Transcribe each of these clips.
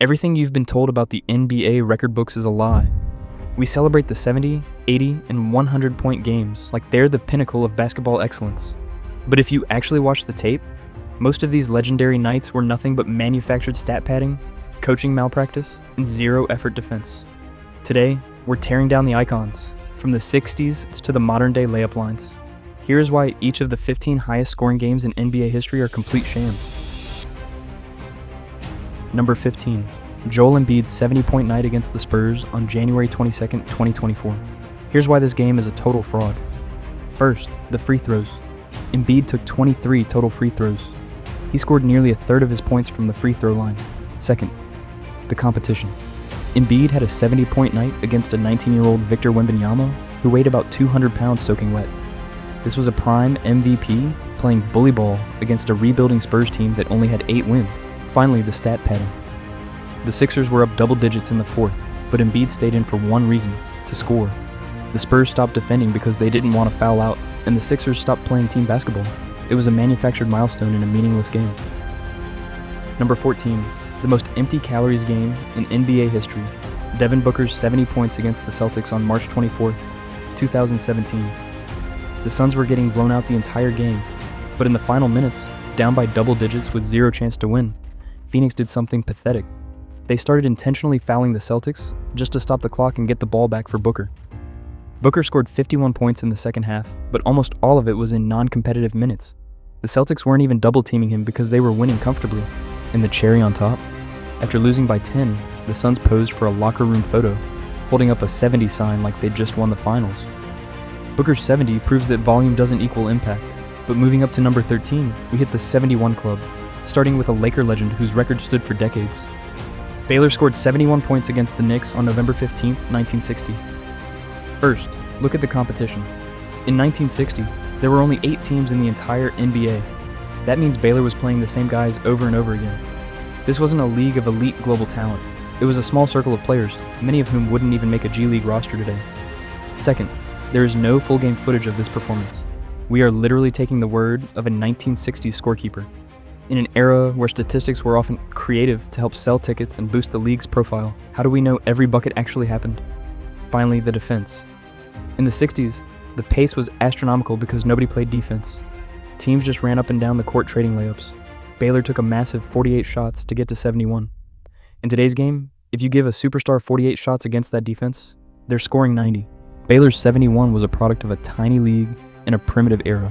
Everything you've been told about the NBA record books is a lie. We celebrate the 70, 80, and 100-point games like they're the pinnacle of basketball excellence. But if you actually watch the tape, most of these legendary nights were nothing but manufactured stat padding, coaching malpractice, and zero-effort defense. Today, we're tearing down the icons, from the 60s to the modern-day layup lines. Here's why each of the 15 highest-scoring games in NBA history are complete shams. Number 15. Joel Embiid's 70-point night against the Spurs on January 22, 2024. Here's why this game is a total fraud. First, the free throws. Embiid took 23 total free throws. He scored nearly a third of his points from the free throw line. Second, the competition. Embiid had a 70-point night against a 19-year-old Victor Wembanyama who weighed about 200 pounds soaking wet. This was a prime MVP playing bully ball against a rebuilding Spurs team that only had 8 wins. Finally, the stat padding. The Sixers were up double digits in the fourth, but Embiid stayed in for one reason, to score. The Spurs stopped defending because they didn't want to foul out, and the Sixers stopped playing team basketball. It was a manufactured milestone in a meaningless game. Number 14, the most empty calories game in NBA history. Devin Booker's 70 points against the Celtics on March 24, 2017. The Suns were getting blown out the entire game, but in the final minutes, down by double digits with zero chance to win, Phoenix did something pathetic. They started intentionally fouling the Celtics just to stop the clock and get the ball back for Booker. Booker scored 51 points in the second half, but almost all of it was in non-competitive minutes. The Celtics weren't even double-teaming him because they were winning comfortably. And the cherry on top? After losing by 10, the Suns posed for a locker room photo, holding up a 70 sign like they'd just won the finals. Booker's 70 proves that volume doesn't equal impact, but moving up to number 13, we hit the 71 club, starting with a Laker legend whose record stood for decades. Baylor scored 71 points against the Knicks on November 15, 1960. First, look at the competition. In 1960, there were only 8 teams in the entire NBA. That means Baylor was playing the same guys over and over again. This wasn't a league of elite global talent. It was a small circle of players, many of whom wouldn't even make a G League roster today. Second, there is no full game footage of this performance. We are literally taking the word of a 1960s scorekeeper. In an era where statistics were often creative to help sell tickets and boost the league's profile, how do we know every bucket actually happened? Finally, the defense. In the 60s, the pace was astronomical because nobody played defense. Teams just ran up and down the court trading layups. Baylor took a massive 48 shots to get to 71. In today's game, if you give a superstar 48 shots against that defense, they're scoring 90. Baylor's 71 was a product of a tiny league in a primitive era.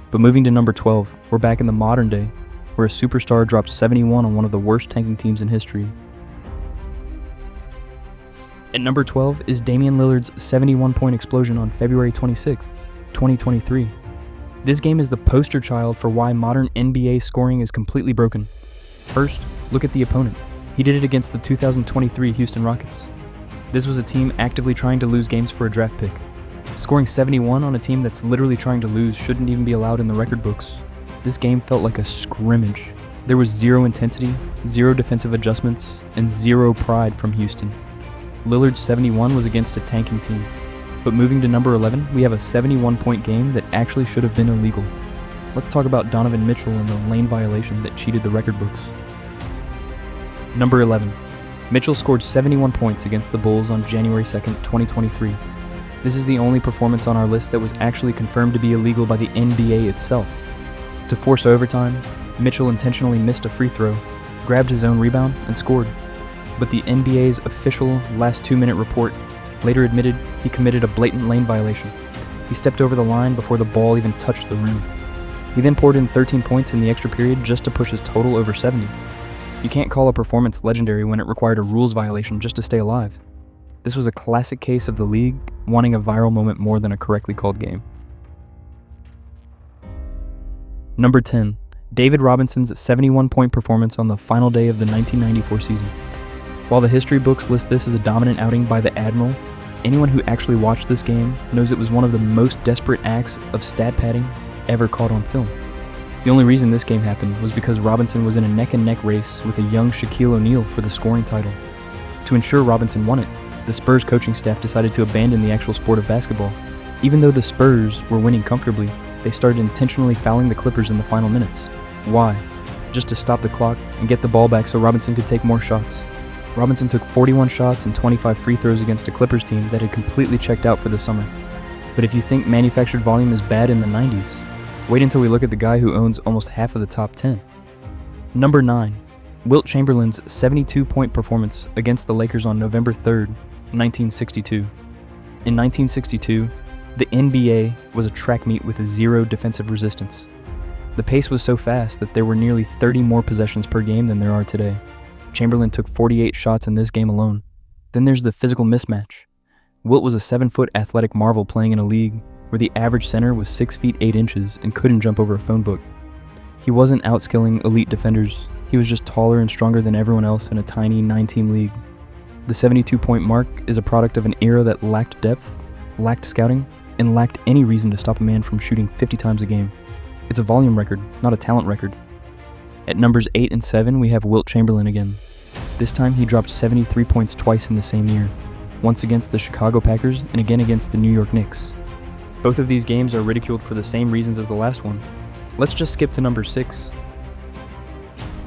But moving to number 12, we're back in the modern day, where a superstar dropped 71 on one of the worst tanking teams in history. At number 12 is Damian Lillard's 71-point explosion on February 26, 2023. This game is the poster child for why modern NBA scoring is completely broken. First, look at the opponent. He did it against the 2023 Houston Rockets. This was a team actively trying to lose games for a draft pick. Scoring 71 on a team that's literally trying to lose shouldn't even be allowed in the record books. This game felt like a scrimmage. There was zero intensity, zero defensive adjustments, and zero pride from Houston. Lillard's 71 was against a tanking team. But moving to number 11, we have a 71-point game that actually should have been illegal. Let's talk about Donovan Mitchell and the lane violation that cheated the record books. Number 11. Mitchell scored 71 points against the Bulls on January 2, 2023. This is the only performance on our list that was actually confirmed to be illegal by the NBA itself. To force overtime, Mitchell intentionally missed a free throw, grabbed his own rebound, and scored. But the NBA's official last 2-minute report later admitted he committed a blatant lane violation. He stepped over the line before the ball even touched the rim. He then poured in 13 points in the extra period just to push his total over 70. You can't call a performance legendary when it required a rules violation just to stay alive. This was a classic case of the league wanting a viral moment more than a correctly called game. Number 10. David Robinson's 71-point performance on the final day of the 1994 season. While the history books list this as a dominant outing by the Admiral, anyone who actually watched this game knows it was one of the most desperate acts of stat padding ever caught on film. The only reason this game happened was because Robinson was in a neck-and-neck race with a young Shaquille O'Neal for the scoring title. To ensure Robinson won it, the Spurs coaching staff decided to abandon the actual sport of basketball. Even though the Spurs were winning comfortably, they started intentionally fouling the Clippers in the final minutes. Why? Just to stop the clock and get the ball back so Robinson could take more shots. Robinson took 41 shots and 25 free throws against a Clippers team that had completely checked out for the summer. But if you think manufactured volume is bad in the 90s, wait until we look at the guy who owns almost half of the top 10. Number 9. Wilt Chamberlain's 72-point performance against the Lakers on November 3rd, 1962. In 1962, the NBA was a track meet with zero defensive resistance. The pace was so fast that there were nearly 30 more possessions per game than there are today. Chamberlain took 48 shots in this game alone. Then there's the physical mismatch. Wilt was a 7-foot athletic marvel playing in a league where the average center was 6 feet 8 inches and couldn't jump over a phone book. He wasn't outskilling elite defenders, he was just taller and stronger than everyone else in a tiny 9-team league. The 72-point mark is a product of an era that lacked depth, lacked scouting, and lacked any reason to stop a man from shooting 50 times a game. It's a volume record, not a talent record. At numbers 8 and 7, we have Wilt Chamberlain again. This time he dropped 73 points twice in the same year, once against the Chicago Packers and again against the New York Knicks. Both of these games are ridiculed for the same reasons as the last one. Let's just skip to number 6.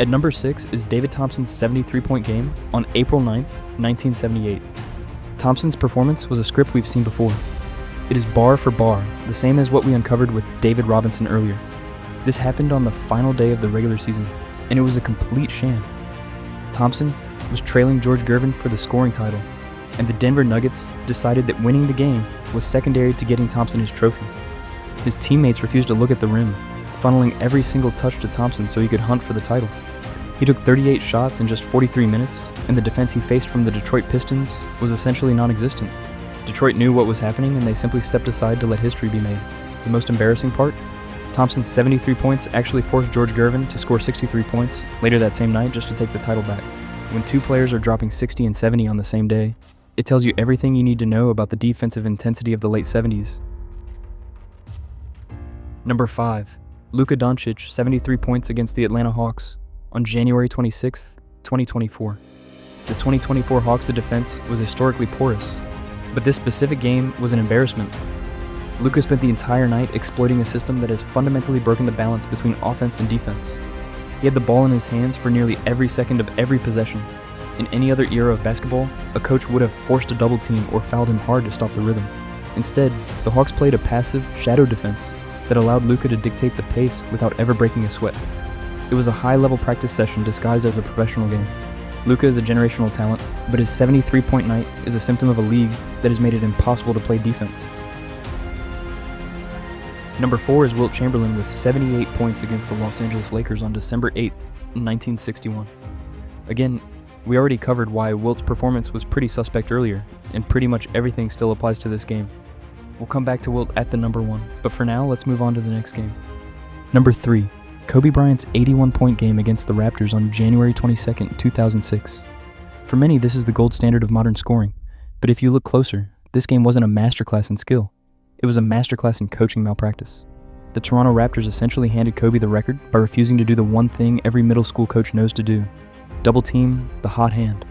At number 6 is David Thompson's 73-point game on April 9th, 1978. Thompson's performance was a script we've seen before. It is bar for bar, the same as what we uncovered with David Robinson earlier. This happened on the final day of the regular season, and it was a complete sham. Thompson was trailing George Gervin for the scoring title, and the Denver Nuggets decided that winning the game was secondary to getting Thompson his trophy. His teammates refused to look at the rim, funneling every single touch to Thompson so he could hunt for the title. He took 38 shots in just 43 minutes, and the defense he faced from the Detroit Pistons was essentially non-existent. Detroit knew what was happening, and they simply stepped aside to let history be made. The most embarrassing part? Thompson's 73 points actually forced George Gervin to score 63 points later that same night just to take the title back. When two players are dropping 60 and 70 on the same day, it tells you everything you need to know about the defensive intensity of the late 70s. Number 5. Luka Doncic, 73 points against the Atlanta Hawks on January 26, 2024. The 2024 Hawks' defense was historically porous, but this specific game was an embarrassment. Luka spent the entire night exploiting a system that has fundamentally broken the balance between offense and defense. He had the ball in his hands for nearly every second of every possession. In any other era of basketball, a coach would have forced a double team or fouled him hard to stop the rhythm. Instead, the Hawks played a passive, shadow defense that allowed Luka to dictate the pace without ever breaking a sweat. It was a high-level practice session disguised as a professional game. Luka is a generational talent, but his 73-point night is a symptom of a league that has made it impossible to play defense. Number 4 is Wilt Chamberlain with 78 points against the Los Angeles Lakers on December 8, 1961. Again, we already covered why Wilt's performance was pretty suspect earlier, and pretty much everything still applies to this game. We'll come back to Wilt at the number 1, but for now, let's move on to the next game. Number 3. Kobe Bryant's 81-point game against the Raptors on January 22, 2006. For many, this is the gold standard of modern scoring, but if you look closer, this game wasn't a masterclass in skill. It was a masterclass in coaching malpractice. The Toronto Raptors essentially handed Kobe the record by refusing to do the one thing every middle school coach knows to do: double team the hot hand.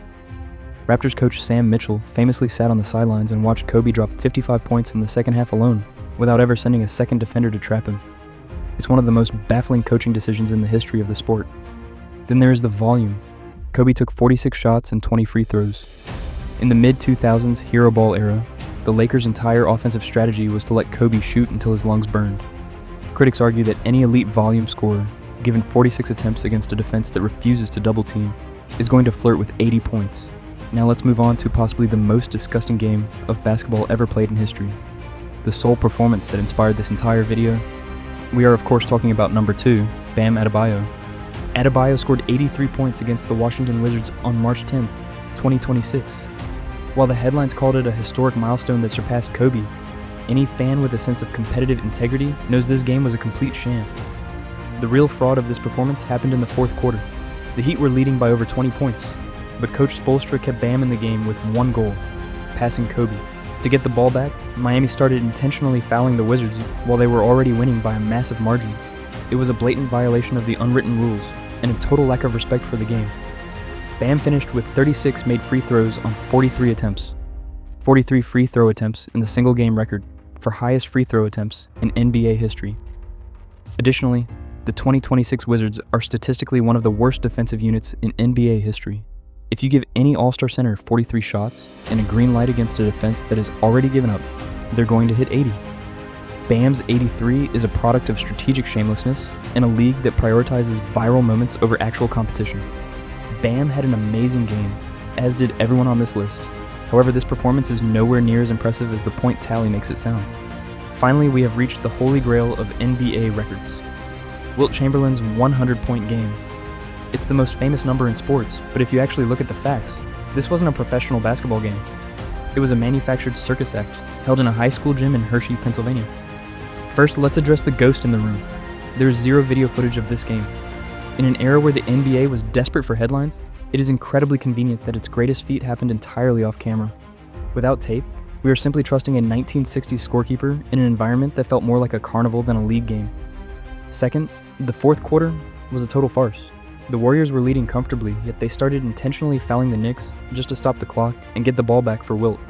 Raptors coach Sam Mitchell famously sat on the sidelines and watched Kobe drop 55 points in the second half alone, without ever sending a second defender to trap him. It's one of the most baffling coaching decisions in the history of the sport. Then there is the volume. Kobe took 46 shots and 20 free throws. In the mid-2000s hero ball era, the Lakers' entire offensive strategy was to let Kobe shoot until his lungs burned. Critics argue that any elite volume scorer, given 46 attempts against a defense that refuses to double team, is going to flirt with 80 points. Now let's move on to possibly the most disgusting game of basketball ever played in history. The sole performance that inspired this entire video. We are of course talking about number 2, Bam Adebayo. Adebayo scored 83 points against the Washington Wizards on March 10, 2026. While the headlines called it a historic milestone that surpassed Kobe, any fan with a sense of competitive integrity knows this game was a complete sham. The real fraud of this performance happened in the fourth quarter. The Heat were leading by over 20 points, but Coach Spoelstra kept Bam in the game with one goal: passing Kobe. To get the ball back, Miami started intentionally fouling the Wizards while they were already winning by a massive margin. It was a blatant violation of the unwritten rules and a total lack of respect for the game. Bam finished with 36 made free throws on 43 attempts. 43 free throw attempts in the single game record for highest free throw attempts in NBA history. Additionally, the 2026 Wizards are statistically one of the worst defensive units in NBA history. If you give any All-Star center 43 shots and a green light against a defense that has already given up, they're going to hit 80. Bam's 83 is a product of strategic shamelessness in a league that prioritizes viral moments over actual competition. Bam had an amazing game, as did everyone on this list. However, this performance is nowhere near as impressive as the point tally makes it sound. Finally, we have reached the holy grail of NBA records. Wilt Chamberlain's 100-point game. It's the most famous number in sports, but if you actually look at the facts, this wasn't a professional basketball game. It was a manufactured circus act held in a high school gym in Hershey, Pennsylvania. First, let's address the ghost in the room. There is zero video footage of this game. In an era where the NBA was desperate for headlines, it is incredibly convenient that its greatest feat happened entirely off camera. Without tape, we are simply trusting a 1960s scorekeeper in an environment that felt more like a carnival than a league game. Second, the fourth quarter was a total farce. The Warriors were leading comfortably, yet they started intentionally fouling the Knicks just to stop the clock and get the ball back for Wilt.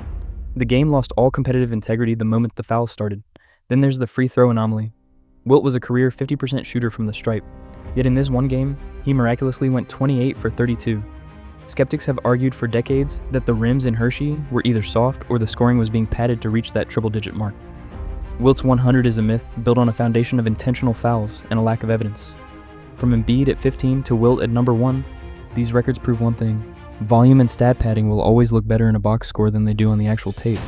The game lost all competitive integrity the moment the fouls started. Then there's the free throw anomaly. Wilt was a career 50% shooter from the stripe, yet in this one game, he miraculously went 28 for 32. Skeptics have argued for decades that the rims in Hershey were either soft or the scoring was being padded to reach that triple-digit mark. Wilt's 100 is a myth built on a foundation of intentional fouls and a lack of evidence. From Embiid at 15 to Wilt at number 1, these records prove one thing: volume and stat padding will always look better in a box score than they do on the actual tape.